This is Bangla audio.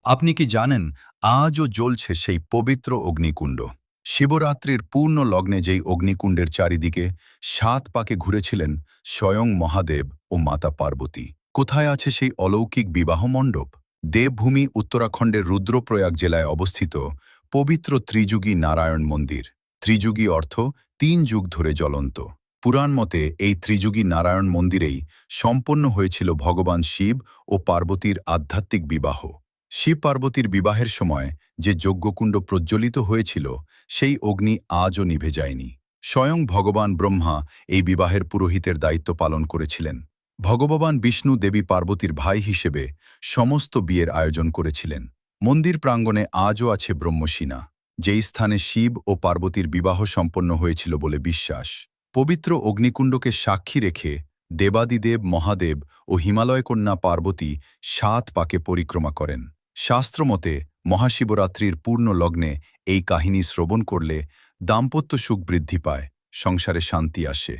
আপনি কি জানেন আজও জ্বলছে সেই পবিত্র অগ্নিকুণ্ড? শিবরাত্রির পূর্ণ লগ্নে যেই অগ্নিকুণ্ডের চারিদিকে ৭ পাকে ঘুরেছিলেন স্বয়ং মহাদেব ও মাতা পার্বতী। কোথায় আছে সেই অলৌকিক বিবাহ মণ্ডপ? দেবভূমি উত্তরাখণ্ডের রুদ্রপ্রয়াগ জেলায় অবস্থিত পবিত্র ত্রিযুগী নারায়ণ মন্দির। ত্রিযুগী অর্থ ৩ যুগ ধরে জ্বলন্ত। পুরাণ মতে এই ত্রিযুগী নারায়ণ মন্দিরেই সম্পন্ন হয়েছিল ভগবান শিব ও পার্বতীর আধ্যাত্মিক বিবাহ। শিব পার্বতীর বিবাহের সময় যে যজ্ঞকুণ্ড প্রজ্বলিত হয়েছিল সেই অগ্নি আজও নিভে যায়নি। স্বয়ং ভগবান ব্রহ্মা এই বিবাহের পুরোহিতের দায়িত্ব পালন করেছিলেন। ভগবান বিষ্ণু দেবী পার্বতীর ভাই হিসেবে সমস্ত বিয়ের আয়োজন করেছিলেন। মন্দির প্রাঙ্গণে আজও আছে ব্রহ্মশিনা, যেই স্থানে শিব ও পার্বতীর বিবাহ সম্পন্ন হয়েছিল বলে বিশ্বাস। পবিত্র অগ্নিকুণ্ডকে সাক্ষী রেখে দেবাদিদেব মহাদেব ও হিমালয় কন্যা পার্বতী ৭ পাকে পরিক্রমা করেন। শাস্ত্রমতে মহাশিবরাত্রির পূর্ণ লগ্নে এই কাহিনী শ্রবণ করলে দাম্পত্য সুখ বৃদ্ধি পায়, সংসারে শান্তি আসে।